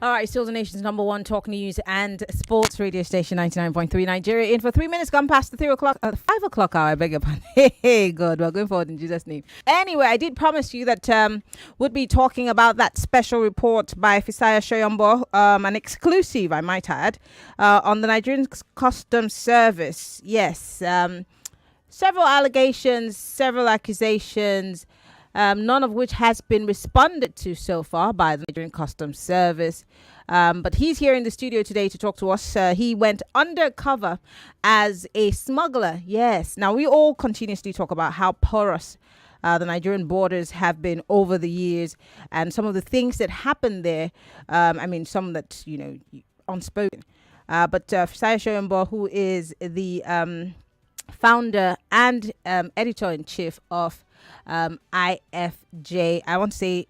All right, still the nation's number one talk news and sports radio station, 99.3 Nigeria. In for 3 minutes, gone past the 5 o'clock hour. I beg your pardon. Hey, God, we're going forward in Jesus' name. Anyway, I did promise you that would be talking about that special report by Fisayo Soyombo, an exclusive, I might add, on the Nigerian Customs Service. Yes, several allegations, several accusations. None of which has been responded to so far by the Nigerian Customs Service. But he's here in the studio today to talk to us. He went undercover as a smuggler. Yes. Now, we all continuously talk about how porous the Nigerian borders have been over the years and some of the things that happen there. Some that, unspoken. But Fisayo Soyombo, who is the founder and editor-in-chief of IFJ. I want to say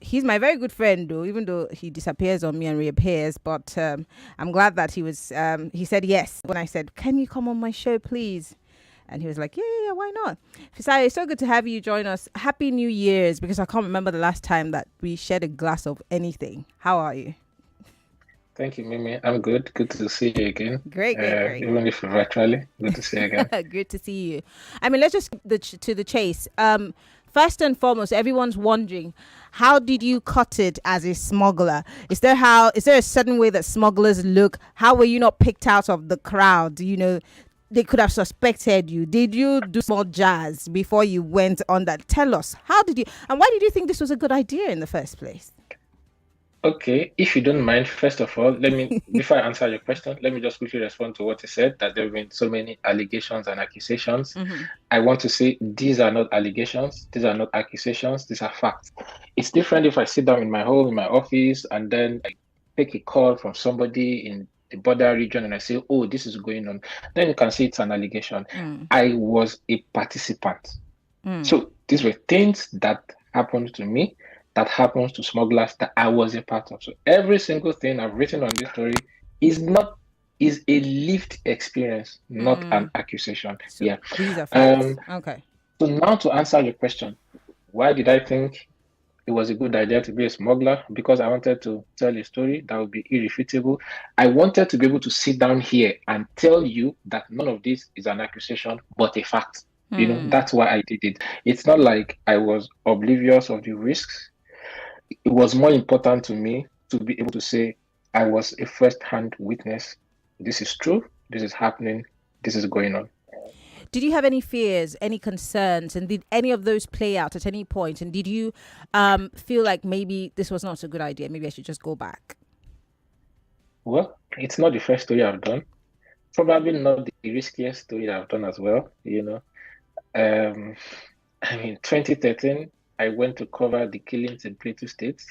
he's my very good friend, though, even though he disappears on me and reappears. But I'm glad that he said yes when I said, "Can you come on my show, please?" And he was like, yeah, why not? Fisayo, it's so good to have you join us. Happy New Year's, because I can't remember the last time that we shared a glass of anything. How are you? Thank you, Mimi. I'm good. Good to see you again. Great. Even if virtually, good to see you again. Good to see you. Let's just get to the chase. First and foremost, everyone's wondering, how did you cut it as a smuggler? Is there a certain way that smugglers look? How were you not picked out of the crowd? They could have suspected you. Did you do small jazz before you went on that? Tell us, how did you, and why did you think this was a good idea in the first place? Okay, if you don't mind, first of all, before I answer your question, let me just quickly respond to what you said, that there have been so many allegations and accusations. Mm-hmm. I want to say these are not allegations, these are not accusations, these are facts. It's different if I sit down in my home, in my office, and then I take a call from somebody in the border region and I say, oh, this is going on. Then you can say it's an allegation. I was a participant. So these were things that happened to me, that happens to smugglers, that I was a part of. So every single thing I've written on this story is a lived experience, not an accusation. So these are facts. Okay. So now to answer your question, why did I think it was a good idea to be a smuggler? Because I wanted to tell a story that would be irrefutable. I wanted to be able to sit down here and tell you that none of this is an accusation, but a fact. That's why I did it. It's not like I was oblivious of the risks. It was more important to me to be able to say I was a first-hand witness. This is true. This is happening. This is going on. Did you have any fears, any concerns, and did any of those play out at any point? And did you feel like maybe this was not a good idea? Maybe I should just go back? Well, it's not the first story I've done. Probably not the riskiest story I've done as well. 2013, I went to cover the killings in Plateau State.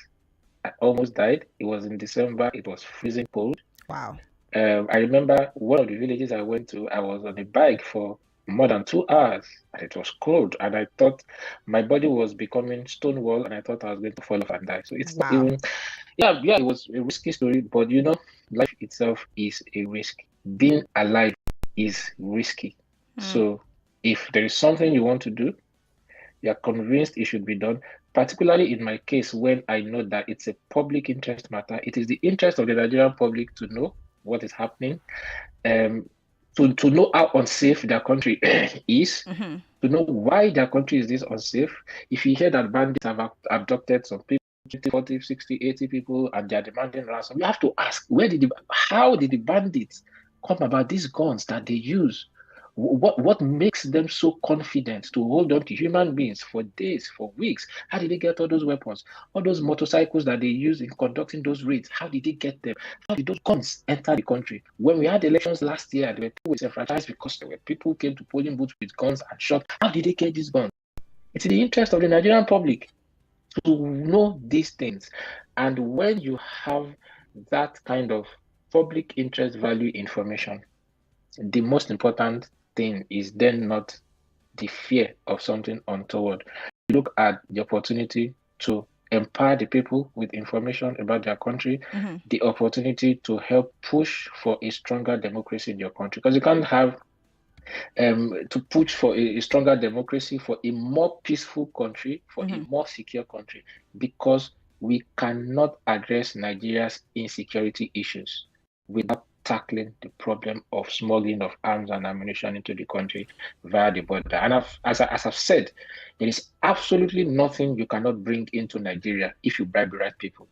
I almost died. It was in December. It was freezing cold. Wow. I remember one of the villages I went to, I was on a bike for more than 2 hours and it was cold. And I thought my body was becoming stonewall and I thought I was going to fall off and die. So it's not even, it was a risky story, but life itself is a risk. Being alive is risky. So if there is something you want to do, you're convinced it should be done, particularly in my case, when I know that it's a public interest matter. It is the interest of the Nigerian public to know what is happening, to know how unsafe their country is, to know why their country is this unsafe. If you hear that bandits have abducted some people, 40, 60, 80 people, and they're demanding ransom, you have to ask, how did the bandits come about these guns that they use? What makes them so confident to hold on to human beings for days, for weeks? How did they get all those weapons, all those motorcycles that they use in conducting those raids? How did they get them? How did those guns enter the country? When we had elections last year, there were people disenfranchised because there were people who came to polling booths with guns and shot. How did they get these guns? It's in the interest of the Nigerian public to know these things. And when you have that kind of public interest value information, the most important thing is then not the fear of something untoward. You look at the opportunity to empower the people with information about their country, the opportunity to help push for a stronger democracy in your country. Because you can't have to push for a stronger democracy, for a more peaceful country, for a more secure country, because we cannot address Nigeria's insecurity issues without tackling the problem of smuggling of arms and ammunition into the country via the border. And as I've said, there is absolutely nothing you cannot bring into Nigeria if you bribe the right people.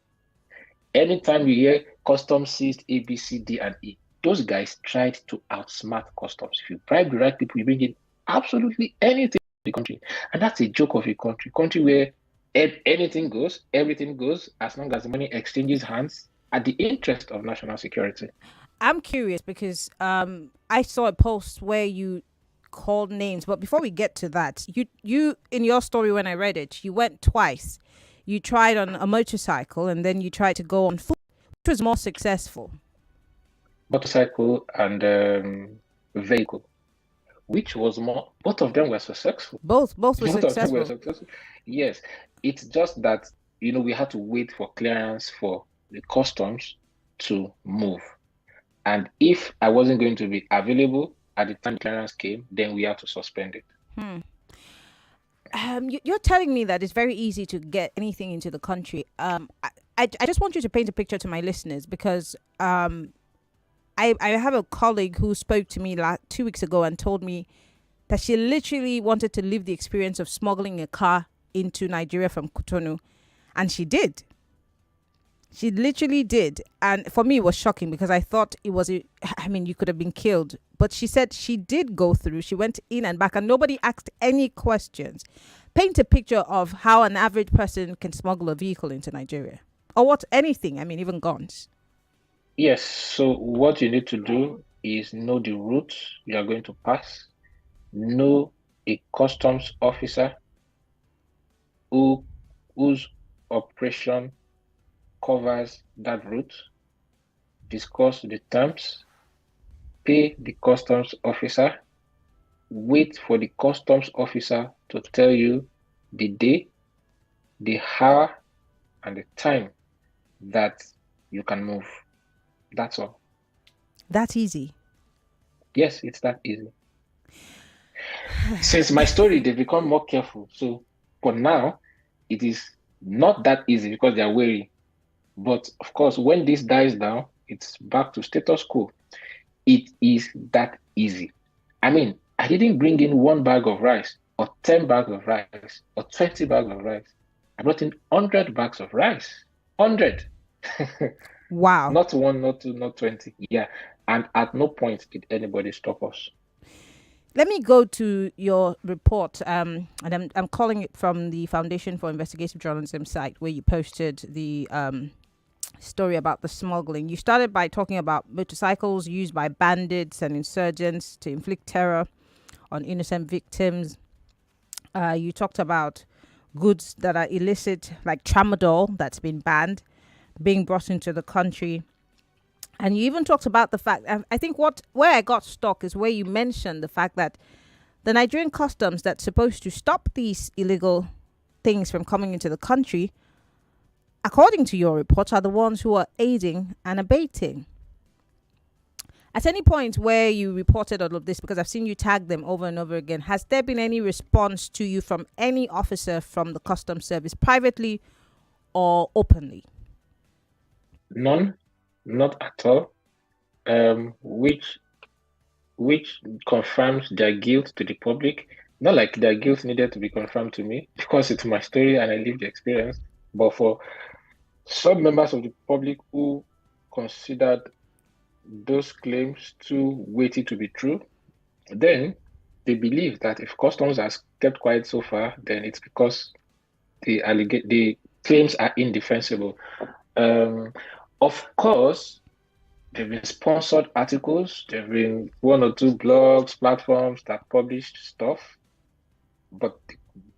Anytime you hear customs seized A, B, C, D, and E, those guys tried to outsmart customs. If you bribe the right people, you bring in absolutely anything to the country. And that's a joke of a country where anything goes, everything goes, as long as the money exchanges hands at the interest of national security. I'm curious because I saw a post where you called names, but before we get to that, you in your story when I read it, you went twice. You tried on a motorcycle and then you tried to go on foot. Which was more successful? Motorcycle and vehicle. Which was more, both of them were successful. Both were Both of them were successful. successful. Yes, it's just that, we had to wait for clearance for the customs to move. And if I wasn't going to be available at the time clearance came, then we had to suspend it. You're telling me that it's very easy to get anything into the country. I just want you to paint a picture to my listeners because I have a colleague who spoke to me 2 weeks ago and told me that she literally wanted to live the experience of smuggling a car into Nigeria from Cotonou, and she did. She literally did. And for me, it was shocking because I thought you could have been killed. But she said she did go through. She went in and back and nobody asked any questions. Paint a picture of how an average person can smuggle a vehicle into Nigeria. Or anything. Even guns. Yes, so what you need to do is know the route you are going to pass, know a customs officer whose operation covers that route, discuss the terms, pay the customs officer, wait for the customs officer to tell you the day, the hour, and the time that you can move. That's all. That's easy. Yes, it's that easy. Since my story, they've become more careful. So for now, it is not that easy because they are wary. But of course, when this dies down, it's back to status quo. It is that easy. I didn't bring in 1 bag of rice or 10 bags of rice or 20 bags of rice. I brought in 100 bags of rice. 100. Wow. Not 1, not 2, not 20. Yeah. And at no point did anybody stop us. Let me go to your report, and I'm calling it from the Foundation for Investigative Journalism site where you posted the story about the smuggling. You started by talking about motorcycles used by bandits and insurgents to inflict terror on innocent victims. You talked about goods that are illicit, like tramadol, that's been banned, being brought into the country. And you even talked about the fact, I think where I got stuck is where you mentioned the fact that the Nigerian customs that's supposed to stop these illegal things from coming into the country, according to your report, are the ones who are aiding and abating. At any point where you reported all of this, because I've seen you tag them over and over again, has there been any response to you from any officer from the customs service, privately or openly? None, not at all. Which confirms their guilt to the public. Not like their guilt needed to be confirmed to me because it's my story and I lived the experience. But for some members of the public who considered those claims too weighty to be true, then they believe that if customs has kept quiet so far, then it's because the claims are indefensible. Of course, there have been sponsored articles, there have been 1 or 2 blogs, platforms that published stuff, but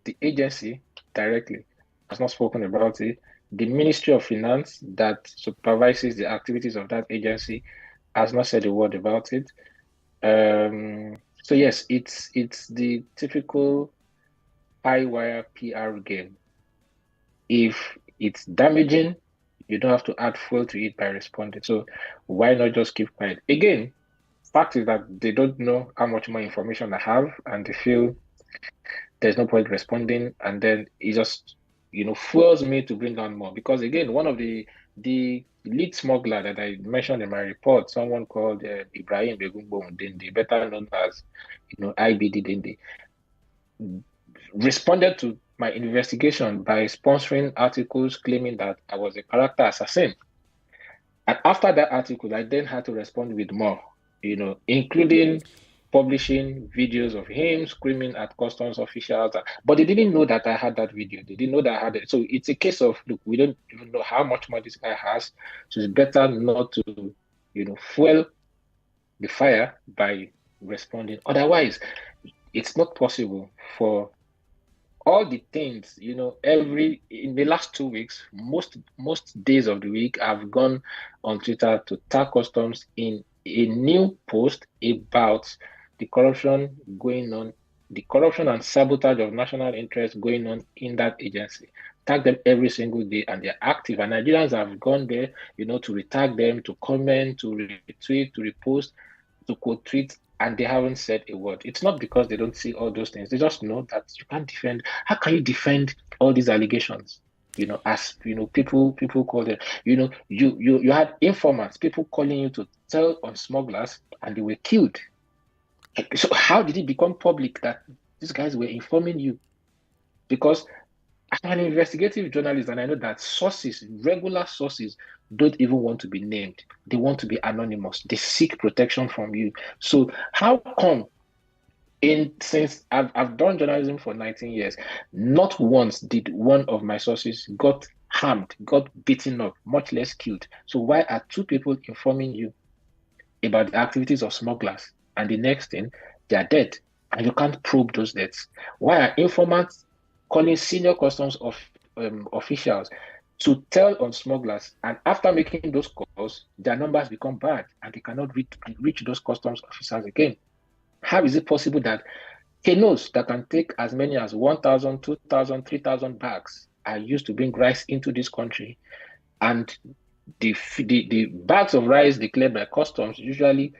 the agency directly has not spoken about it. The Ministry of Finance that supervises the activities of that agency has not said a word about it. So yes, it's the typical high wire PR game. If it's damaging, you don't have to add fuel to it by responding. So why not just keep quiet? Again, fact is that they don't know how much more information I have, and they feel there's no point responding, and then it's just fuels me to bring on more. Because again, one of the lead smuggler that I mentioned in my report, someone called Ibrahim Begumbo Dindi, better known as IBD Dindi, responded to my investigation by sponsoring articles claiming that I was a character assassin. And after that article, I then had to respond with more, including publishing videos of him screaming at customs officials. But they didn't know that I had that video. They didn't know that I had it. So it's a case of, look, we don't even know how much money this guy has. So it's better not to, fuel the fire by responding. Otherwise, it's not possible for all the things, in the last 2 weeks, most days of the week, I've gone on Twitter to tag customs in a new post about the corruption going on, the corruption and sabotage of national interest going on in that agency. Tag them every single day, and they're active. And Nigerians have gone there, to retag them, to comment, to retweet, to repost, to quote tweet, and they haven't said a word. It's not because they don't see all those things. They just know that you can't defend. How can you defend all these allegations? As people call them. You had informants, people calling you to tell on smugglers, and they were killed. So how did it become public that these guys were informing you? Because I'm an investigative journalist, and I know that sources, regular sources, don't even want to be named. They want to be anonymous. They seek protection from you. So how come since I've done journalism for 19 years, not once did one of my sources got harmed, got beaten up, much less killed. So why are two people informing you about the activities of smugglers, and the next thing, they are dead, and you can't probe those deaths? Why are informants calling senior customs officials to tell on smugglers, and after making those calls, their numbers become bad and they cannot reach those customs officers again? How is it possible that canoes that can take as many as 1,000, 2,000, 3,000 bags are used to bring rice into this country, and the bags of rice declared by customs usually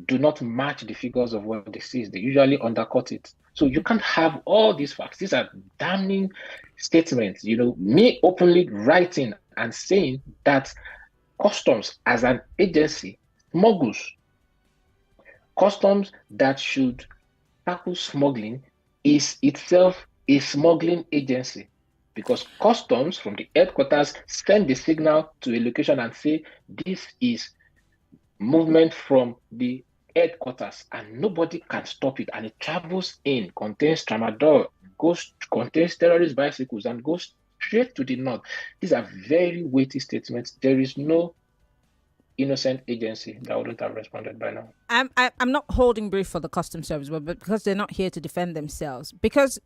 do not match the figures of what they see? They usually undercut it. So you can't have all these facts. These are damning statements. Me openly writing and saying that customs as an agency smuggles. Customs that should tackle smuggling is itself a smuggling agency, because customs from the headquarters send the signal to a location and say this is movement from the headquarters, and nobody can stop it, and it travels in, contains tramadol, contains terrorist bicycles, and goes straight to the north. These are very weighty statements. There is no innocent agency that wouldn't have responded by now. I'm not holding brief for the customs service, but because they're not here to defend themselves, because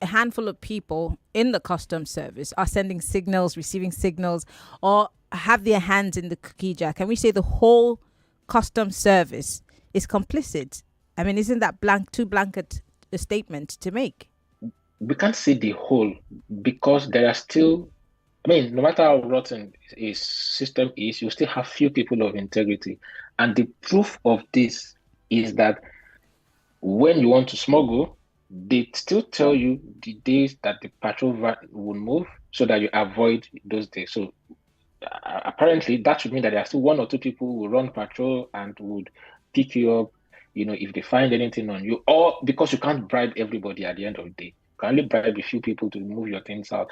a handful of people in the customs service are sending signals, receiving signals, or have their hands in the cookie jar. Can we say the whole customs service is complicit? I mean, isn't that too blanket a statement to make? We can't say the whole, because there are still, no matter how rotten a system is, you still have few people of integrity. And the proof of this is that when you want to smuggle, they still tell you the days that the patrol van will move so that you avoid those days. So apparently that should mean that there are still one or two people who run patrol and would pick you up, if they find anything on you, or because you can't bribe everybody at the end of the day. You can only bribe a few people to move your things out,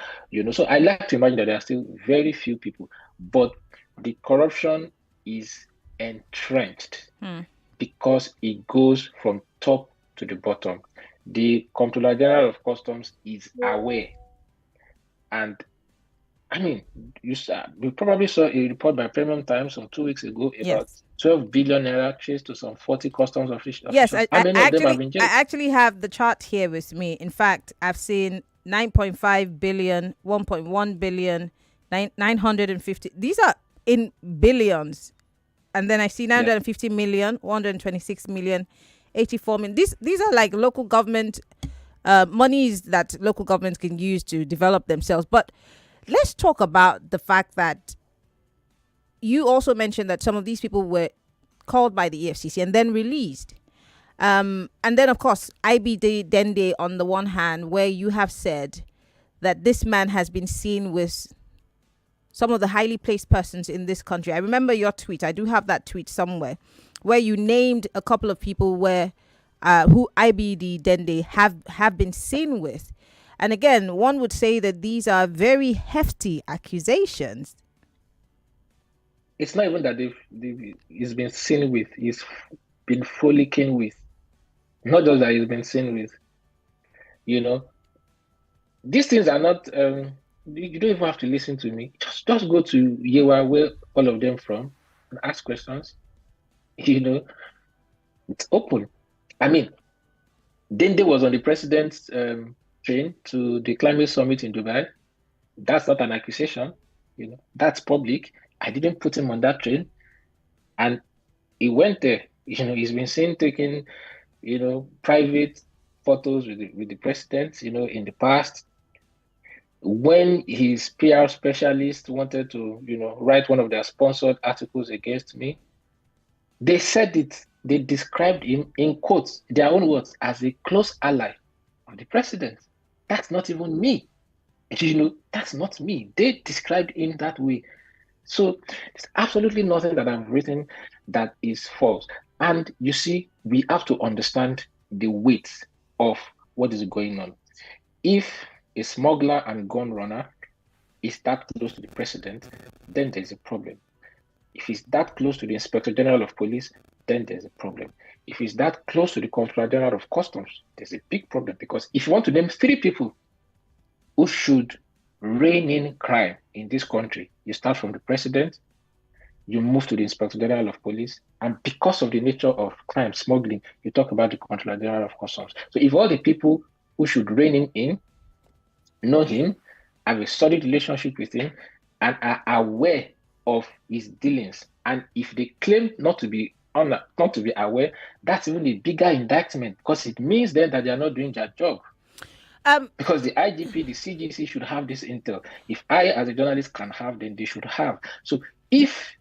So I like to imagine that there are still very few people, but the corruption is entrenched because it goes from top to the bottom. The Comptroller General of Customs is aware, and you probably saw a report by Premium Times some 2 weeks ago about 12 billion naira traced to some 40 customs officials. Yes, How many of them have been jailed? I actually have the chart here with me. In fact, I've seen 9.5 billion, 1.1 billion, 950. These are in billions. And then I see 950 million, 126 million, 84 million. These are like local government monies that local governments can use to develop themselves. But let's talk about the fact that you also mentioned that some of these people were called by the EFCC and then released. And then, of course, IBD Dende on the one hand, where you have said that this man has been seen with some of the highly placed persons in this country. I remember your tweet. I do have that tweet somewhere where you named a couple of people where who IBD Dende have been seen with. And again, one would say that these are very hefty accusations. It's not even that he's been seen with, he's been frolicking with. Not just that he's been seen with. You know, these things are not, you don't even have to listen to me. Just go to Yewa, where all of them from, and ask questions. You know, it's open. I mean, Dende was on the president's train to the climate summit in Dubai. That's not an accusation. You know, that's public. I didn't put him on that train. And he went there. You know, he's been seen taking, you know, private photos with the president, you know, in the past. When his PR specialist wanted to, you know, write one of their sponsored articles against me, they said it, they described him in quotes, their own words, as a close ally of the president. That's not even me. You know, that's not me. They described him that way. So there's absolutely nothing that I've written that is false. And you see, we have to understand the weight of what is going on. If a smuggler and gun runner is that close to the president, then there's a problem. If he's that close to the Inspector General of Police, then there's a problem. If he's that close to the Controller General of Customs, there's a big problem. Because if you want to name 3 people who should rein in crime in this country, you start from the president, you move to the Inspector General of Police, and because of the nature of crime, smuggling, you talk about the Controller General of Customs. So if all the people who should rein him in know him, have a solid relationship with him, and are aware of his dealings, and if they claim not to be aware, that's even a bigger indictment, because it means then that they are not doing their job. Because the IGP, the CGC should have this intel. If I, as a journalist, can have, then they should have. So if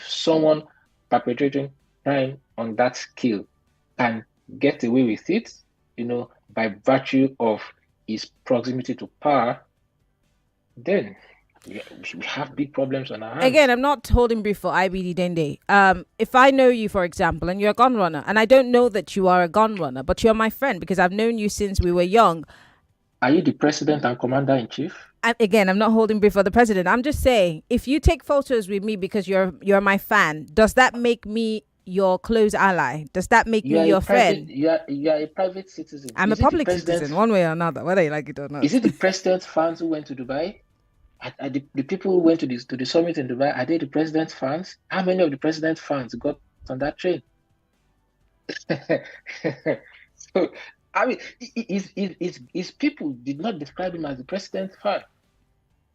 someone perpetrating crime on that scale can get away with it, you know, by virtue of his proximity to power, then we have big problems on our hands. Again, I'm not holding brief for IBD Dende. If I know you, for example, and you're a gun runner, and I don't know that you are a gun runner, but you're my friend because I've known you since we were young. Are you the president and commander-in-chief? And again, I'm not holding brief for the president. I'm just saying, if you take photos with me because you're my fan, does that make me your close ally? Does that make me your friend? You are a private citizen. I'm a public citizen, one way or another, whether you like it or not. Is it the president's fans who went to Dubai? Are the people who went to the summit in Dubai, are they the president's fans? How many of the president's fans got on that train? So, I mean, his people did not describe him as the president's fan.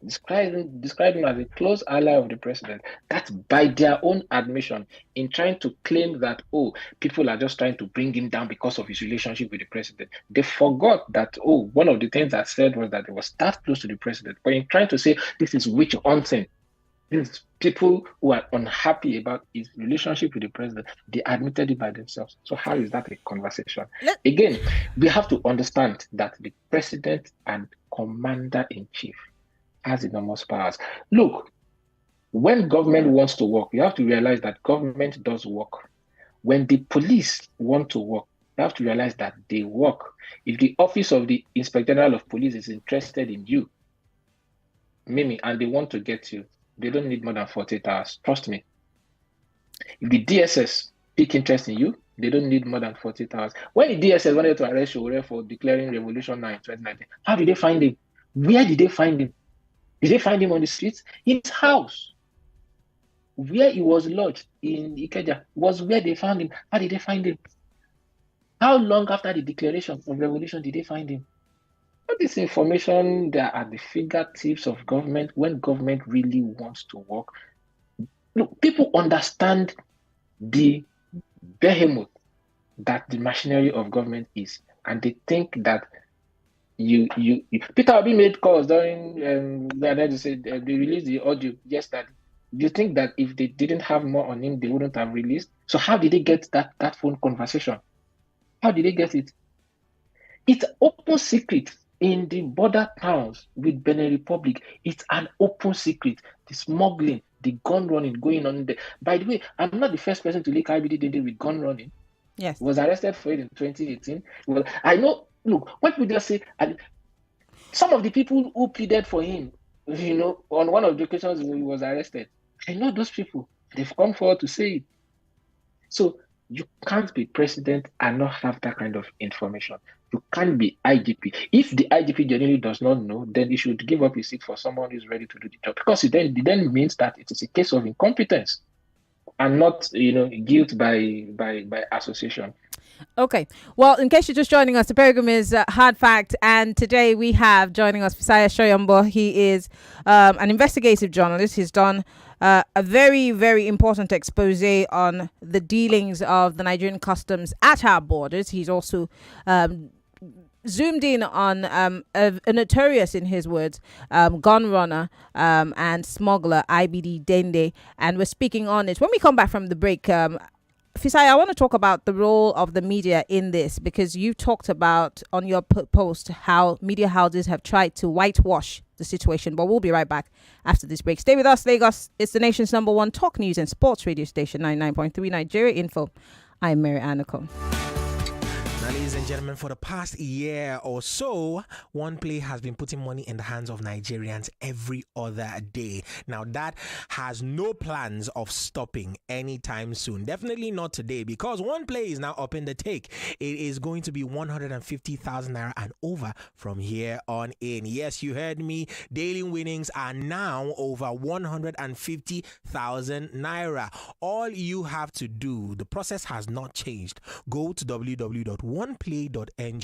Describe him as a close ally of the president. That's by their own admission, in trying to claim that, oh, people are just trying to bring him down because of his relationship with the president. They forgot that, oh, one of the things I said was that it was that close to the president. But in trying to say this is witch hunting, these people who are unhappy about his relationship with the president, they admitted it by themselves. So how is that a conversation? Again, we have to understand that the president and commander-in-chief has enormous powers. Look, when government wants to work, you have to realize that government does work. When the police want to work, you have to realize that they work. If the office of the Inspector General of Police is interested in you, Mimi, and they want to get you, they don't need more than 48 hours. Trust me. If the DSS take interest in you, they don't need more than 48 hours. When the DSS wanted to arrest Showore for declaring revolution now in 2019, how did they find him? Where did they find him? Did they find him on the streets? In his house. Where he was lodged in Ikeja was where they found him. How did they find him? How long after the declaration of revolution did they find him? All this information that are at the fingertips of government when government really wants to work. Look, people understand the behemoth that the machinery of government is, and they think that Peter Obi made calls during they released the audio yesterday. Do you think that if they didn't have more on him, they wouldn't have released? So how did they get that phone conversation? How did they get it? It's open secret. in the border towns with Benin Republic, it's an open secret. The smuggling, the gun running going on there. By the way, I'm not the first person to link IBD Dede with gun running. Yes. He was arrested for it in 2018. Well, I know, look, when people just say, and some of the people who pleaded for him, on one of the occasions he was arrested, I know those people. They've come forward to say it. So you can't be president and not have that kind of information. You can't be IGP. If the IGP genuinely does not know, then he should give up his seat for someone who's ready to do the job. Because it then means that it is a case of incompetence and not, guilt by association. Okay. Well, in case you're just joining us, the program is Hard Fact, and today we have joining us Fisayo Soyombo. He is an investigative journalist. He's done a very, very important expose on the dealings of the Nigerian customs at our borders. He's also zoomed in on a notorious, in his words, gun runner and smuggler, IBD Dende, and we're speaking on it. When we come back from the break, Fisayo, I want to talk about the role of the media in this, because you talked about on your post how media houses have tried to whitewash the situation, but we'll be right back after this break. Stay with us, Lagos. It's the nation's #1 talk news and sports radio station, 99.3 Nigeria Info. I'm Maryann Okon. Now, ladies and gentlemen, for the past year or so, OnePlay has been putting money in the hands of Nigerians every other day. Now, that has no plans of stopping anytime soon. Definitely not today, because OnePlay is now up in the take. It is going to be 150,000 naira and over from here on in. Yes, you heard me. Daily winnings are now over 150,000 naira. All you have to do, the process has not changed. Go to www.oneplay.ng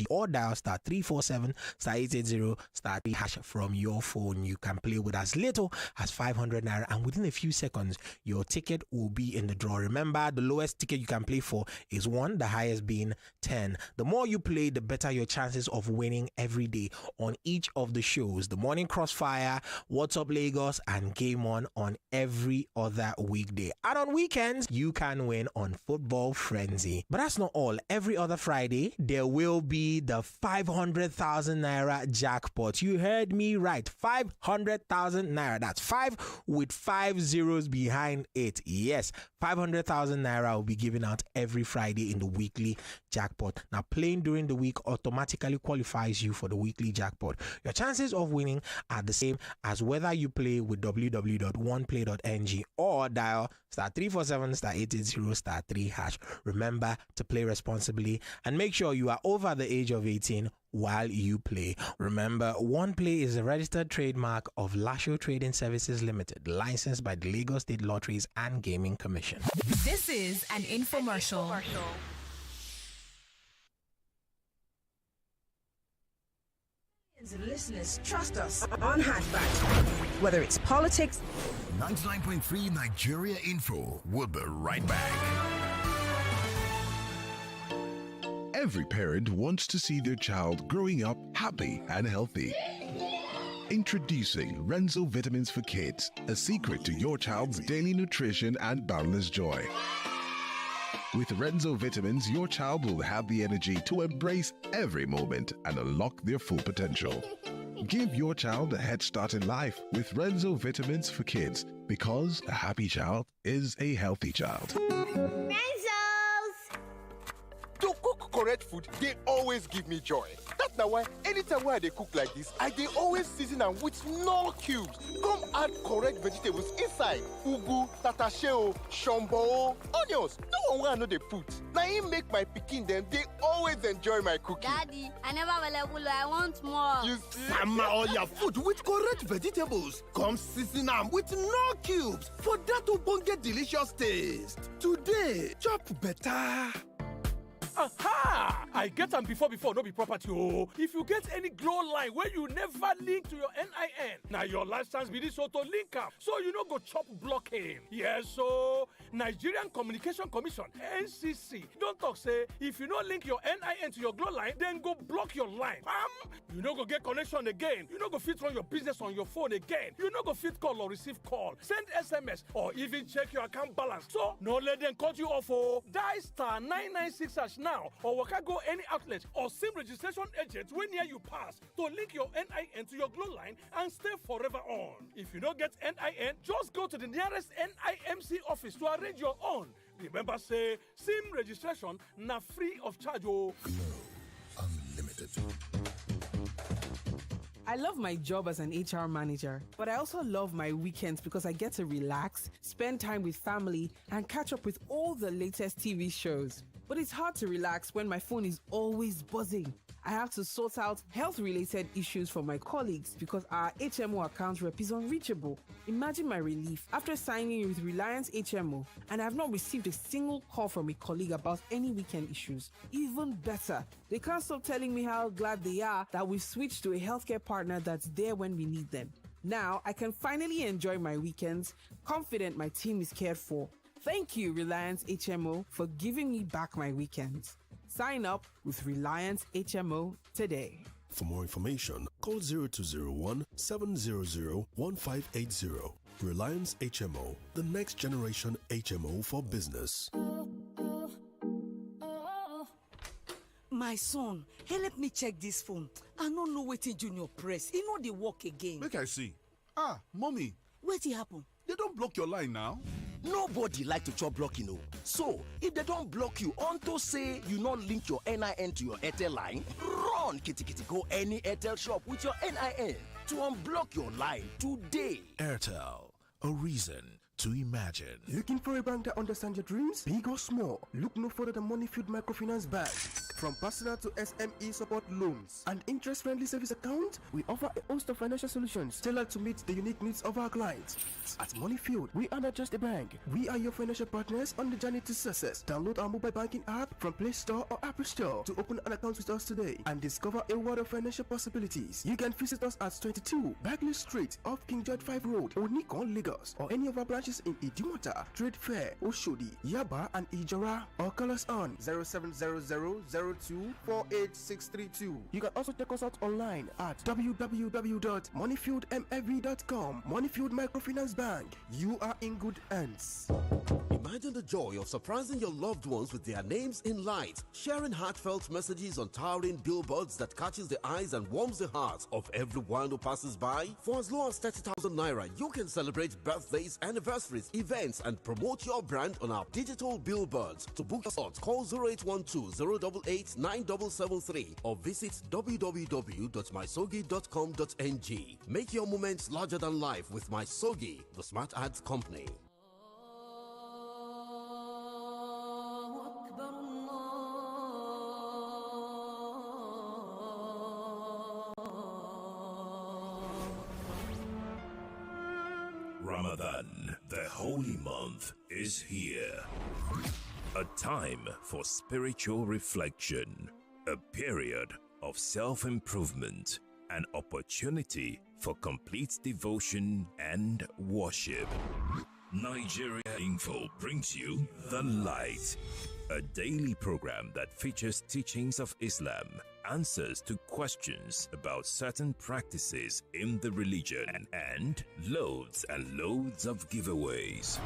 or dial *347 *880 *3# from your phone. You can play with as little as 500 naira, and within a few seconds your ticket will be in the draw. Remember, the lowest ticket you can play for is 1, the highest being 10. The more you play, the better your chances of winning every day on each of the shows: the Morning Crossfire, What's Up Lagos, and Game On every other weekday. And on weekends, you can win on Football Frenzy. But that's not all. Every other Friday, there will be the 500,000 naira jackpot. You heard me right. 500,000 naira. That's 5 with 5 zeros behind it. Yes, 500,000 naira will be given out every Friday in the weekly jackpot. Now, playing during the week automatically qualifies you for the weekly jackpot. Your chances of winning are the same as whether you play with www.oneplay.ng or dial *347 *880 *3#. Remember to play responsibly and make sure you are over the age of 18 while you play. Remember, OnePlay is a registered trademark of Lasho Trading Services Limited, licensed by the Lagos State Lotteries and Gaming Commission. This is an infomercial. Listeners, trust us on Hatchback. Whether it's politics, 99.3 Nigeria Info. We'll be right back. Every parent wants to see their child growing up happy and healthy. Introducing Renzo Vitamins for Kids, a secret to your child's daily nutrition and boundless joy. With Renzo Vitamins, your child will have the energy to embrace every moment and unlock their full potential. Give your child a head start in life with Renzo Vitamins for Kids, because a happy child is a healthy child. To cook correct food, they always give me joy. That's now why anytime when they cook like this, they always season them with no cubes. Come add correct vegetables inside. Ugu, tatasheo, shombo, onions. No one will know they put. Now he make my pikin them, they always enjoy my cooking. Daddy, I never will. I want more. You see? Sama all your food with correct vegetables. Come season them with no cubes for that ubonge delicious taste. Today, chop better. Aha! I get them before, no be property. Oh, if you get any glow line where you never link to your NIN, now your license be this auto link up, so you no go chop blocking. Yes, so Nigerian Communication Commission (NCC) don't talk say if you no link your NIN to your glow line, then go block your line. You no go get connection again. You no go fit run your business on your phone again. You no go fit call or receive call, send SMS, or even check your account balance. So no let them cut you off. Oh, die *996# now or waka go any outlet or SIM registration agent wey near you pass to link your NIN to your Glow line and stay forever on. If you don't get NIN, just go to the nearest NIMC office to arrange your own. Remember say SIM registration na free of charge. Glow Unlimited. I love my job as an HR manager, but I also love my weekends because I get to relax, spend time with family, and catch up with all the latest TV shows. But it's hard to relax when my phone is always buzzing. I have to sort out health-related issues for my colleagues because our HMO account rep is unreachable. Imagine my relief after signing with Reliance HMO and I have not received a single call from a colleague about any weekend issues. Even better, they can't stop telling me how glad they are that we've switched to a healthcare partner that's there when we need them. Now, I can finally enjoy my weekends, confident my team is cared for. Thank you, Reliance HMO, for giving me back my weekends. Sign up with Reliance HMO today. For more information, call 0201 700 1580. Reliance HMO, the next generation HMO for business. My son, help me check this phone. I don't know wetin Junior press. He know dey work again. Make I see. Ah, mommy. Wetin happen? They don't block your line now. Nobody like to chop blocking, no. So, if they don't block you unto say you not link your NIN to your Airtel line, run kitty go any Airtel shop with your NIN to unblock your line today. Airtel, a reason to imagine. Looking for a bank that understands your dreams, big or small? Look no further than Moneyfield Microfinance Bank. From personal to SME support loans and interest-friendly service account, we offer a host of financial solutions tailored to meet the unique needs of our clients. At Moneyfield, we are not just a bank. We are your financial partners on the journey to success. Download our mobile banking app from Play Store or Apple Store to open an account with us today and discover a world of financial possibilities. You can visit us at 22 Bagley Street off King George 5 Road, Onikon, Lagos, or any of our branches in Idumota, Trade Fair, Oshodi, Yaba, and Ijora, or call us on 0700-02-48632. You can also check us out online at www.moneyfieldmfb.com. Moneyfield Microfinance Bank. You are in good hands. Imagine the joy of surprising your loved ones with their names in lights, sharing heartfelt messages on towering billboards that catches the eyes and warms the hearts of everyone who passes by. For as low as 30,000 naira, you can celebrate birthdays, anniversaries, events, and promote your brand on our digital billboards. To book a slot, call 0812-088-9773 or visit www.mysogi.com.ng. Make your moments larger than life with MySogi, the smart ads company. Ramadan, the holy month, is here. A time for spiritual reflection, a period of self-improvement, an opportunity for complete devotion and worship. Nigeria Info brings you The Light, a daily program that features teachings of Islam, answers to questions about certain practices in the religion, and loads of giveaways.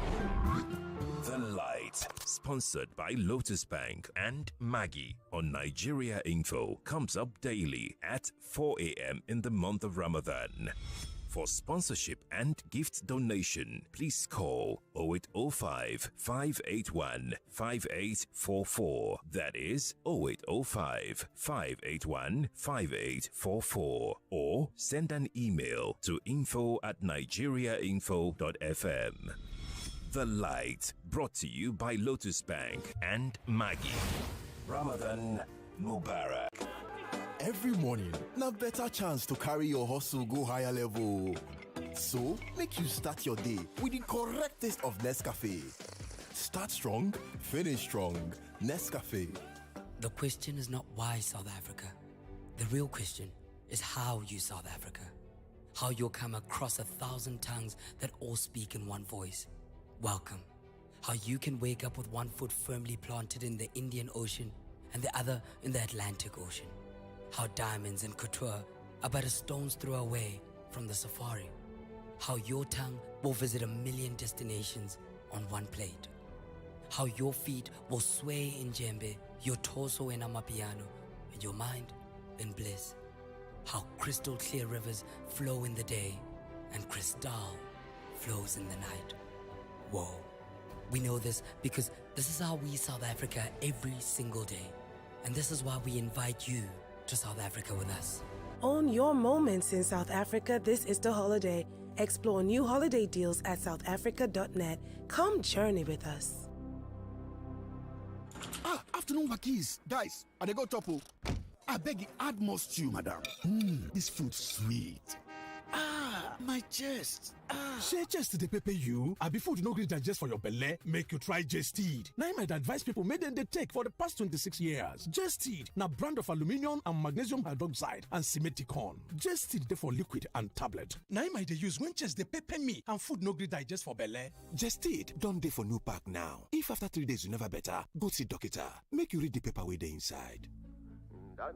The Light, sponsored by Lotus Bank and Maggie on Nigeria Info, comes up daily at 4 a.m. in the month of Ramadan. For sponsorship and gift donation, please call 0805 581 5844. That is 0805 581 5844. Or send an email to info@nigeriainfo.fm. The Light, brought to you by Lotus Bank and Maggie. Ramadan Mubarak. Every morning, na better chance to carry your hustle go higher level. So, make you start your day with the correct taste of Nescafe. Start strong, finish strong. Nescafe. The question is not why South Africa. The real question is how you South Africa. How you'll come across 1,000 tongues that all speak in one voice. Welcome. How you can wake up with one foot firmly planted in the Indian Ocean and the other in the Atlantic Ocean. How diamonds and couture are but a stone's throw away from the safari. How your tongue will visit 1 million destinations on one plate. How your feet will sway in djembe your torso in Amapiano, and your mind in bliss. How crystal clear rivers flow in the day, and crystal flows in the night. Whoa. We know this because this is how we South Africa every single day. And this is why we invite you to South Africa with us. Own your moments in South Africa this Easter holiday. Explore new holiday deals at southafrica.net. Come journey with us. Afternoon wakis. Guys, I dey go topo. I beg you, add more stew, madam. This food sweet. My chest. Share chest dey pepper you. Abi food no gree digest for your belle? Make you try Jested. Na im I dey advise people make dem dey take for the past 26 years. Jested na brand of aluminium and magnesium hydroxide and simeticone. Jested dey for liquid and tablet. Na im I dey use when chest dey pepper me and food no gree digest for belle. Jested don dey for new pack now. If after 3 days you never better, go see doctor. Make you read the paper wey dey inside. I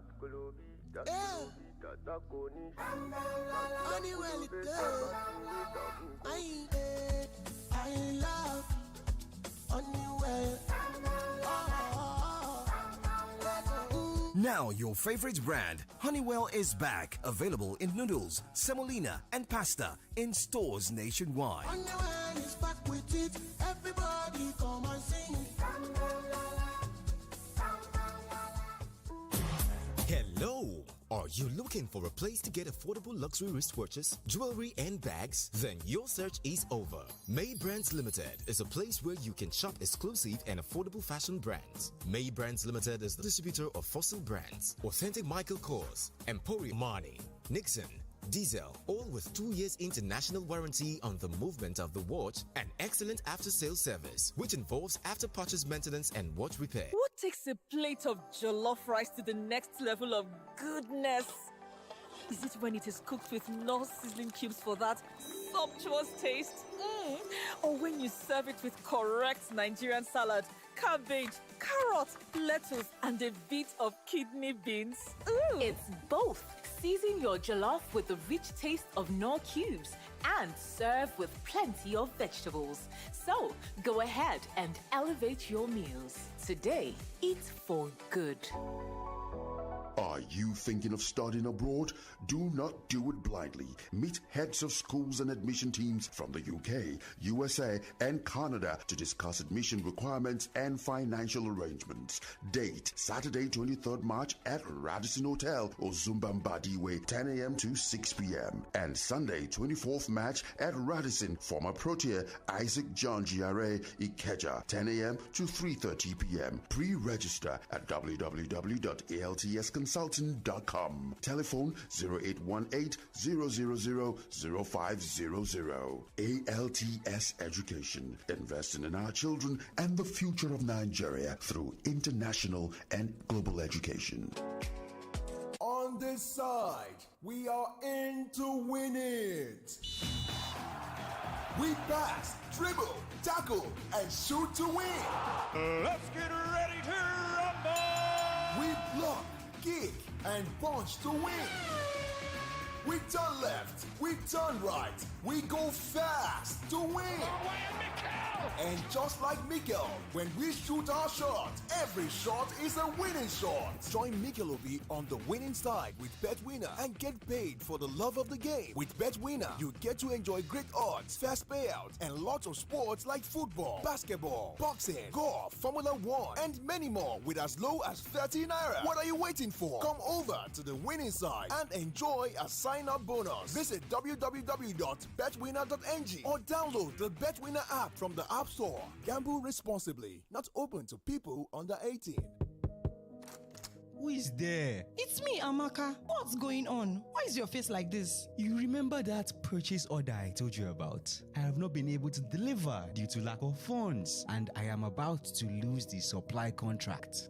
love Honeywell. Now your favorite brand, Honeywell, is back. Available in noodles, semolina, and pasta in stores nationwide. Honeywell is back with it. Everybody come and sing. Hello! Are you looking for a place to get affordable luxury wristwatches, jewelry, and bags? Then your search is over. May Brands Limited is a place where you can shop exclusive and affordable fashion brands. May Brands Limited is the distributor of Fossil Brands, Authentic Michael Kors, Emporio Armani, Nixon, Diesel, all with 2 years international warranty on the movement of the watch and excellent after-sales service, which involves after-purchase maintenance and watch repair. What takes a plate of jollof rice to the next level of goodness? Is it when it is cooked with no sizzling cubes for that sumptuous taste? Or when you serve it with correct Nigerian salad, cabbage, carrot, lettuce, and a bit of kidney beans? It's both. Season your jollof with the rich taste of Knorr cubes and serve with plenty of vegetables. So, go ahead and elevate your meals. Today, eat for good. Are you thinking of studying abroad? Do not do it blindly. Meet heads of schools and admission teams from the UK, USA, and Canada to discuss admission requirements and financial arrangements. Date, Saturday, 23rd March at Radisson Hotel, Ozumbambadiwe, 10 a.m. to 6 p.m. And Sunday, 24th March at Radisson, former Protea, Isaac John GRA, Ikeja, 10 a.m. to 3:30 p.m. Pre-register at www.altsconsulting.com. Telephone 0818-000-0500. ALTS Education. Investing in our children and the future of Nigeria through international and global education. On this side, we are in to win it. We pass, dribble, tackle, and shoot to win. Let's get ready to rumble! We block, kick, and punch to win. We turn left, we turn right, we go fast to win. And just like Mikel, when we shoot our shot, every shot is a winning shot. Join Mikelovi on the winning side with BetWinner and get paid for the love of the game. With BetWinner, you get to enjoy great odds, fast payouts, and lots of sports like football, basketball, boxing, golf, Formula 1, and many more with as low as 30 naira. What are you waiting for? Come over to the winning side and enjoy a sign-up bonus. Visit www.betwinner.ng or download the BetWinner app from the App Store. Gamble responsibly. Not open to people under 18. Who is there? It's me, Amaka. What's going on? Why is your face like this? You remember that purchase order I told you about? I have not been able to deliver due to lack of funds, and I am about to lose the supply contract.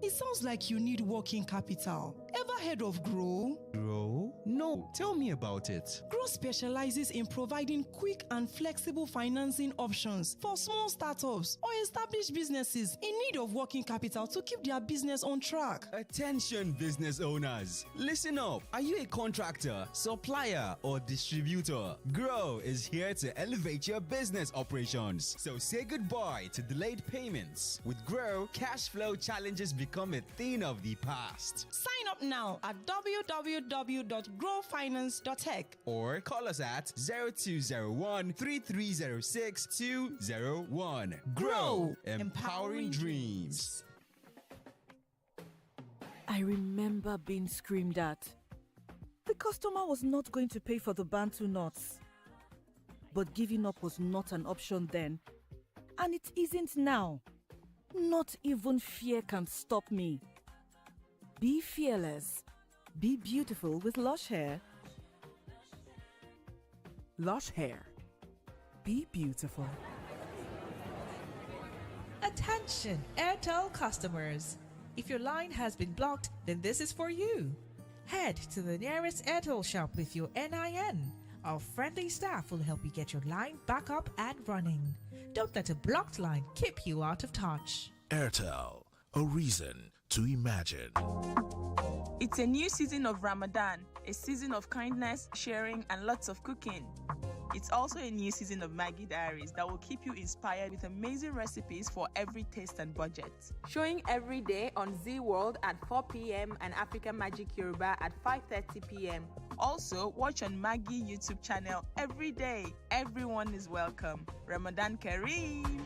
It sounds like you need working capital. Ever heard of Grow? Grow? No. know. Tell me about it. Grow specializes in providing quick and flexible financing options for small startups or established businesses in need of working capital to keep their business on track. Attention business owners. Listen up. Are you a contractor, supplier, or distributor? Grow is here to elevate your business operations. So say goodbye to delayed payments. With Grow, cash flow challenges become a thing of the past. Sign up now at www.growfinance.tech or call us at 0201 3306 201. Grow, empowering dreams. I remember being screamed at. The customer was not going to pay for the Bantu nuts. But giving up was not an option then. And it isn't now. Not even fear can stop me. Be fearless. Be beautiful with Lush Hair. Lush Hair. Be beautiful. Attention, Airtel customers. If your line has been blocked, then this is for you. Head to the nearest Airtel shop with your NIN. Our friendly staff will help you get your line back up and running. Don't let a blocked line keep you out of touch. Airtel, a reason to imagine. It's a new season of Ramadan, a season of kindness, sharing, and lots of cooking. It's also a new season of Maggi Diaries that will keep you inspired with amazing recipes for every taste and budget. Showing every day on Z World at 4 p.m. and Africa Magic Yoruba at 5:30 p.m. Also, watch on Maggi YouTube channel every day. Everyone is welcome. Ramadan Kareem!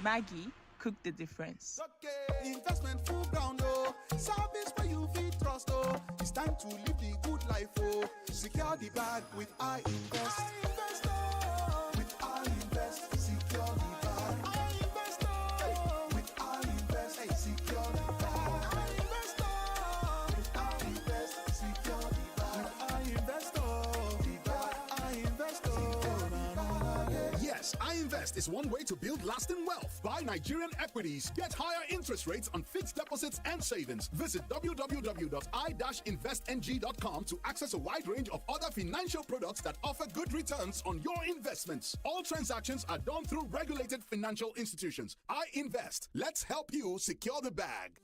Maggi, cook the difference. Okay, investment full ground, oh. Service where you feel trust, oh. It's time to live the good life, oh. Secure the bag with I Invest. I invest, oh. With I Invest, secure the bag. I invest, oh. With I Invest, hey, secure the bag. I invest, oh. With I Invest, secure the bag. With I Invest, oh. The bag. I invest, oh. Yes, iInvest is one way to build lasting wealth. Buy Nigerian equities, get higher interest rates on fixed deposits and savings. Visit www.i-investng.com to access a wide range of other financial products that offer good returns on your investments. All transactions are done through regulated financial institutions. iInvest. Let's help you secure the bag.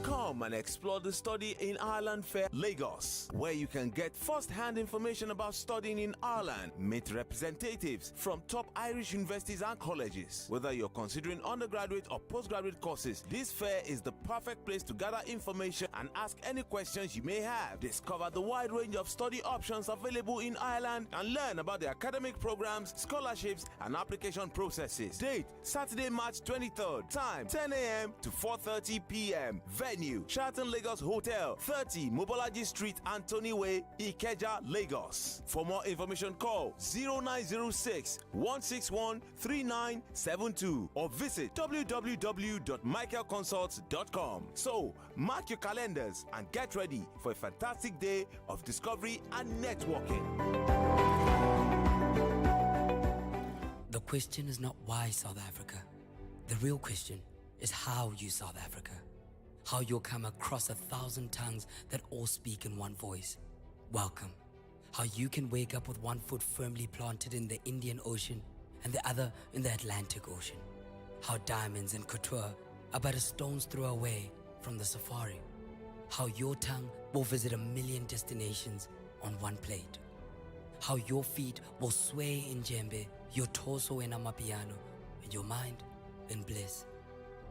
Come and explore the Study in Ireland Fair, Lagos, where you can get first-hand information about studying in Ireland, meet representatives from top Irish universities and colleges. Whether you're considering undergraduate or postgraduate courses, this fair is the perfect place to gather information and ask any questions you may have. Discover the wide range of study options available in Ireland and learn about the academic programs, scholarships, and application processes. Date, Saturday, March 23rd. Time, 10 a.m. to 4:30 p.m. Venue, Sheraton Lagos Hotel, 30 Mobolaji Street, Anthony Way, Ikeja, Lagos. For more information, call 0906 161 3972 or visit www.michaelconsults.com. So, mark your calendars and get ready for a fantastic day of discovery and networking. The question is not why South Africa. The real question is how you South Africa. How you'll come across 1,000 tongues that all speak in one voice. Welcome. How you can wake up with one foot firmly planted in the Indian Ocean and the other in the Atlantic Ocean. How diamonds and couture are but a stone's throw away from the safari. How your tongue will visit 1 million destinations on one plate. How your feet will sway in djembe, your torso in amapiano, and your mind in bliss.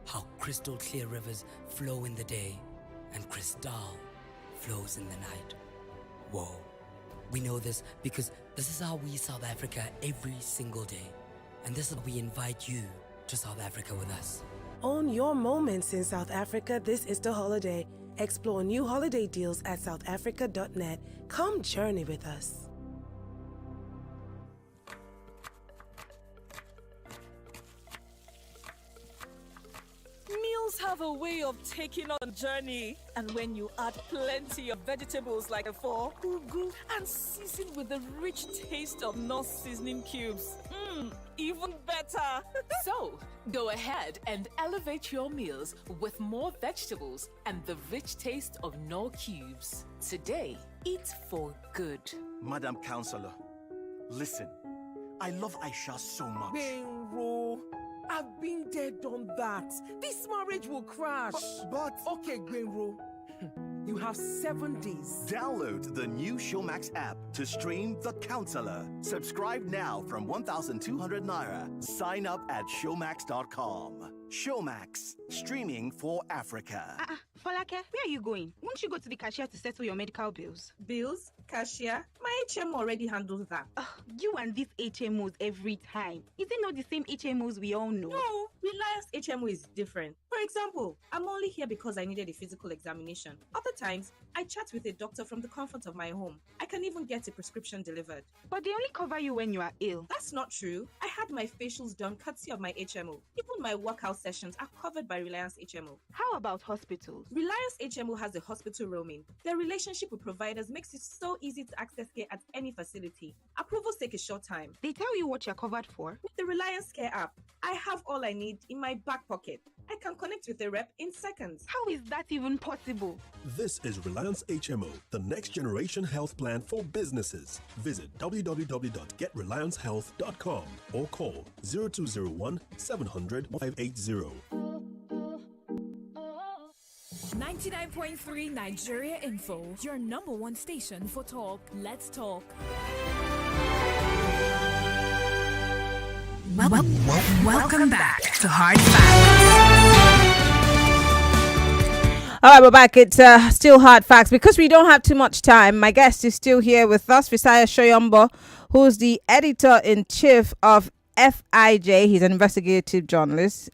How crystal clear rivers flow in the day and crystal flows in the night. Whoa. We know this because this is how we South Africa every single day. And this is why we invite you to South Africa with us. Own your moments in South Africa this Easter holiday. Explore new holiday deals at southafrica.net. Come journey with us. Meals Tomatoes have a way of taking on journey. And when you add plenty of vegetables like efo, ugu, and season with the rich taste of North seasoning cubes, even better. So, go ahead and elevate your meals with more vegetables and the rich taste of Knorr cubes. Today, eat for good. Madam Counselor, listen. I love Aisha so much. Benro, I've been there, done that. This marriage will crash. But okay, Benro. You have 7 days. Download the new Showmax app to stream The Counselor. Subscribe now from 1,200 Naira. Sign up at showmax.com. Showmax, streaming for Africa. Folake, where are you going? Won't you go to the cashier to settle your medical bills? Bills? Cashier? My HM already handles that. You and these HMOs every time. Is it not the same HMOs we all know? No, Reliance HMO is different. For example, I'm only here because I needed a physical examination. Other times, I chat with a doctor from the comfort of my home. I can even get a prescription delivered. But they only cover you when you are ill. That's not true. I had my facials done courtesy of my HMO. Even my workout sessions are covered by Reliance HMO. How about hospitals? Reliance HMO has a hospital roaming. Their relationship with providers makes it so easy to access care at any facility. Approvals take a short time. They tell you what you're covered for? With the Reliance Care app, I have all I need in my back pocket. I can connect with the rep in seconds. How is that even possible? This is Reliance HMO, the next generation health plan for businesses. Visit www.getreliancehealth.com or call 0201 700 580. 99.3 Nigeria Info, your number one station for talk. Let's talk. Welcome back to Hard Facts. All right, we're back. It's still Hard Facts. Because we don't have too much time, my guest is still here with us, Fisayo Soyombo, who's the editor-in-chief of FIJ. He's an investigative journalist.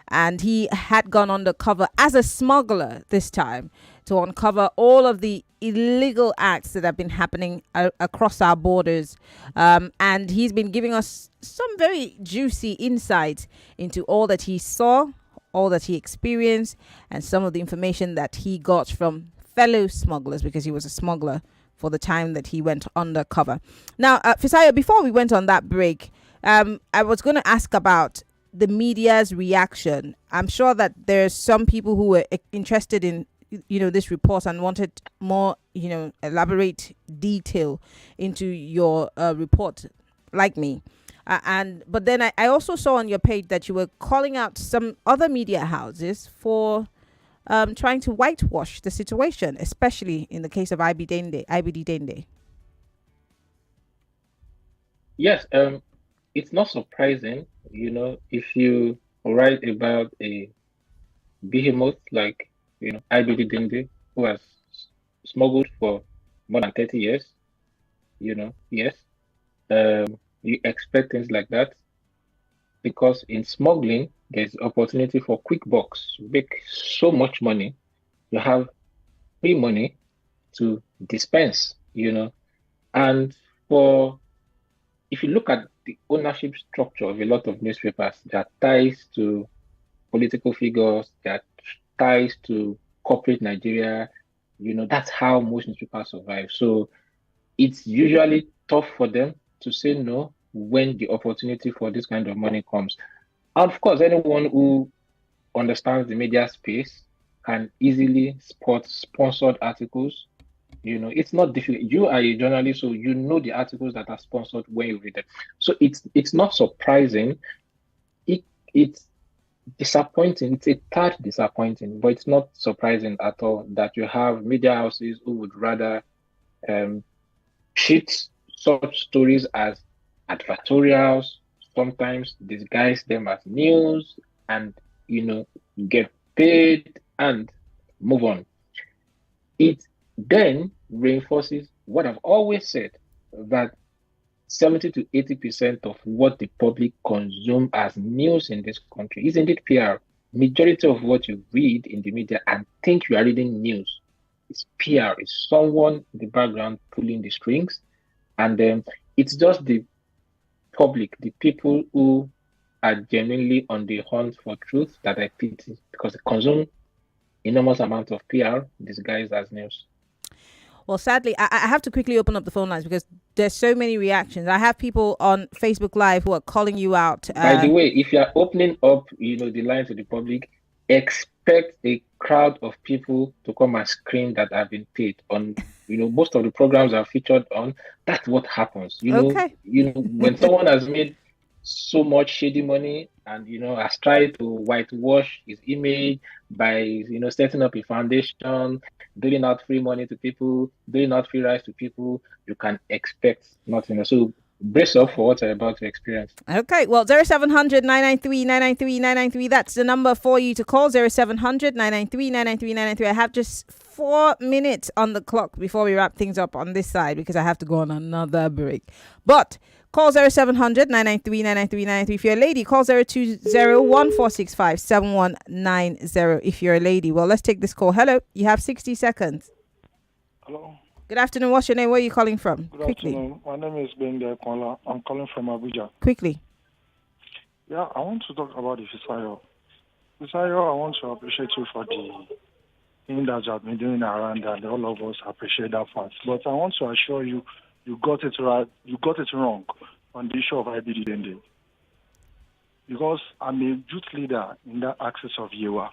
And he had gone undercover as a smuggler this time to uncover all of the illegal acts that have been happening across our borders. And he's been giving us some very juicy insights into all that he saw, all that he experienced, and some of the information that he got from fellow smugglers, because he was a smuggler for the time that he went undercover. Now, Fisayo, before we went on that break, I was going to ask about the media's reaction. I'm sure that there's some people who were interested in, this report and wanted more, elaborate detail into your report, like me. But then I also saw on your page that you were calling out some other media houses for trying to whitewash the situation, especially in the case of IBD Dende. Yes, it's not surprising, if you write about a behemoth like, IBD Dende, who has smuggled for more than 30 years, yes, you expect things like that, because in smuggling, there's opportunity for quick bucks. You make so much money, you have free money to dispense, and if you look at the ownership structure of a lot of newspapers, there are ties to political figures, there are ties to corporate Nigeria. That's how most newspapers survive. So it's usually tough for them to say no when the opportunity for this kind of money comes. And of course, anyone who understands the media space can easily spot sponsored articles. It's not difficult. You are a journalist, so you know the articles that are sponsored when you read them. So it's not surprising. It's disappointing. It's a tad disappointing, but it's not surprising at all that you have media houses who would rather treat such stories as advertorials, sometimes disguise them as news, and get paid and move on. It then reinforces what I've always said, that 70 to 80% of what the public consume as news in this country is indeed PR. Majority of what you read in the media and think you are reading news is PR. It's someone in the background pulling the strings, and then it's just the public, the people who are genuinely on the hunt for truth that I pity because they consume enormous amount of PR disguised as news. Well, sadly, I have to quickly open up the phone lines because there's so many reactions. I have people on Facebook Live who are calling you out. By the way, if you are opening up, the line to the public, expect a crowd of people to come and scream that have been paid on. Most of the programs are featured on. That's what happens. Okay. When someone has made so much shady money and has tried to whitewash his image by setting up a foundation, doling out free money to people, doling out free rights to people, you can expect nothing. So brace up for what you're about to experience. Okay, well, 0700 993 993 993. That's the number for you to call. 0700 993 993 993. I have just 4 minutes on the clock before we wrap things up on this side because I have to go on another break. But call 0700 993 993 993. If you're a lady, call 020 1465 7190. If you're a lady. Well, let's take this call. Hello, you have 60 seconds. Hello. Good afternoon. What's your name? Where are you calling from? Good Quickly. afternoon. My name is Benga Kwala. I'm calling from Abuja. Quickly. Yeah, I want to talk about the Fisayo. Fisayo, I want to appreciate you for the thing that you have been doing around that. All of us appreciate that fact. But I want to assure you, you got it right. You got it wrong on the issue of IBD Dende. Because I'm a youth leader in that axis of Yewa.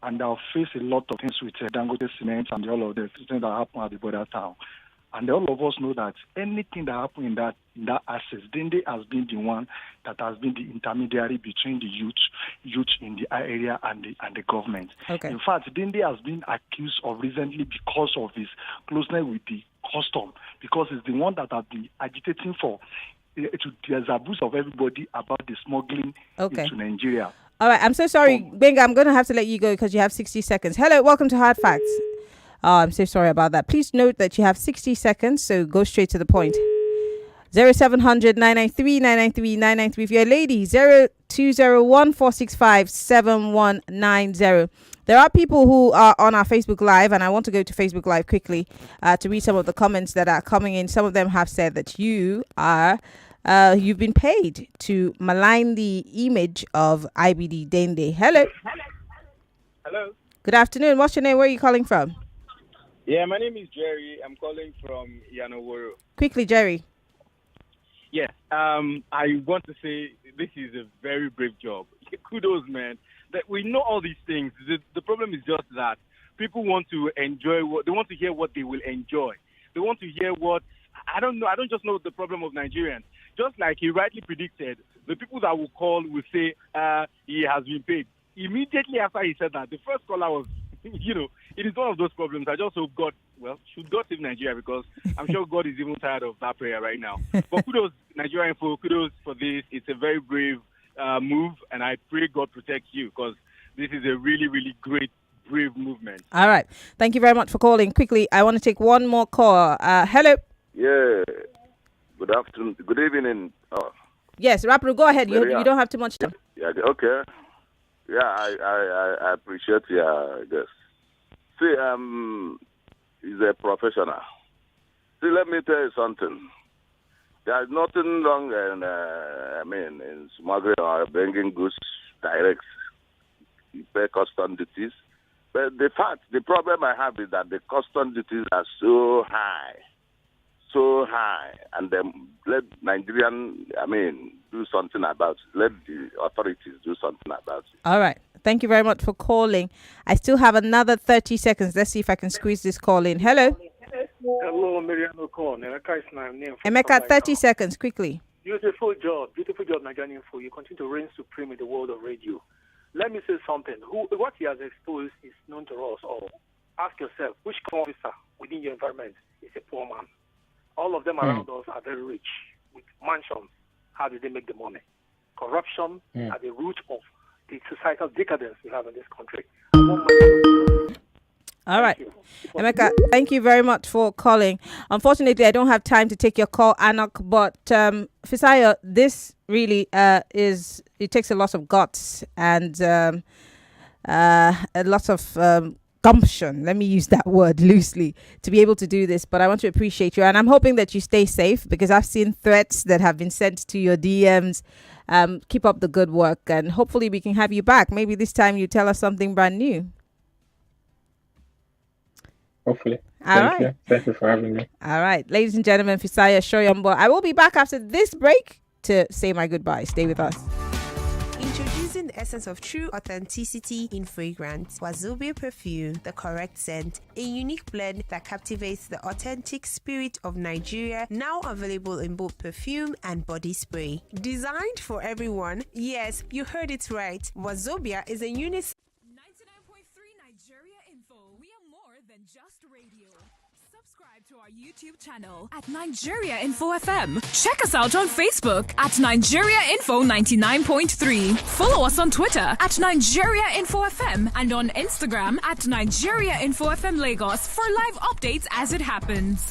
And I'll face a lot of things with Dangote Cement and all of the things that happen at the border town. And all of us know that anything that happens in that access, Dende has been the one that has been the intermediary between the youth in the area and the government. Okay. In fact, Dende has been accused of recently because of his closeness with the custom, because it's the one that has been agitating for the abuse of everybody about the smuggling into Nigeria. All right, I'm so sorry, Benga. I'm going to have to let you go because you have 60 seconds. Hello, welcome to Hard Facts. Oh, I'm so sorry about that. Please note that you have 60 seconds, so go straight to the point. 0700 993 993 993. If you're a lady, 020 1465 7190. There are people who are on our Facebook Live, and I want to go to Facebook Live quickly to read some of the comments that are coming in. Some of them have said that you've been paid to malign the image of IBD Dende. Hello. Hello. Good afternoon. What's your name? Where are you calling from? Yeah, my name is Jerry. I'm calling from Yanoworo. Quickly, Jerry. Yes. I want to say this is a very brave job. Kudos, man. That we know all these things. The problem is just that people want to enjoy they want to hear what they will enjoy. They want to hear what I don't know. I don't just know the problem of Nigerians. Just like he rightly predicted, the people that will call will say he has been paid. Immediately after he said that, the first caller was, it is one of those problems. I just hope should God save Nigeria, because I'm sure God is even tired of that prayer right now. But kudos, Nigerian folk, kudos for this. It's a very brave move, and I pray God protects you, because this is a really, really great, brave movement. All right. Thank you very much for calling. Quickly, I want to take one more call. Hello. Yeah. Good afternoon. Good evening. Yes, Rapper, go ahead. You don't have too much time. Yeah. Okay. Yeah, I appreciate your guest. See, he's a professional. See, let me tell you something. There's nothing wrong in smuggling or bringing goods direct. You pay custom duties. But the problem I have is that the custom duties are so high, and let Nigerian, do something about it. Let the authorities do something about it. All right. Thank you very much for calling. I still have another 30 seconds. Let's see if I can squeeze this call in. Hello. Hello, Maryann Okon. Emeka is my name. Emeka, 30 seconds, quickly. Beautiful job, Nigerian info. You continue to reign supreme in the world of radio. Let me say something. What he has exposed is known to us all. Ask yourself, which officer within your environment is a poor man? All of them around us are very rich with mansions. How did they make the money? Corruption at the root of the societal decadence we have in this country. All right. Emeka, thank you very much for calling. Unfortunately, I don't have time to take your call, Anok, but Fisayo, this really it takes a lot of guts and a lot of gumption, let me use that word loosely, to be able to do this. But I want to appreciate you, and I'm hoping that you stay safe, because I've seen threats that have been sent to your DMs. Keep up the good work, and hopefully we can have you back. Maybe this time you tell us something brand new. Hopefully. Thank you. Thank you for having me. All right, ladies and gentlemen, Fisayo Soyombo. I will be back after this break to say my goodbye. Stay with us. Introducing the essence of true authenticity in fragrance. Wazobia perfume, the correct scent. A unique blend that captivates the authentic spirit of Nigeria. Now available in both perfume and body spray. Designed for everyone. Yes, you heard it right. Wazobia is a unisex. 99.3 Nigeria Info. We are more than just radio. Subscribe to our YouTube channel at Nigeria Info FM. Check us out on Facebook at Nigeria Info 99.3. Follow us on Twitter at Nigeria Info FM and on Instagram at Nigeria Info FM Lagos for live updates as it happens.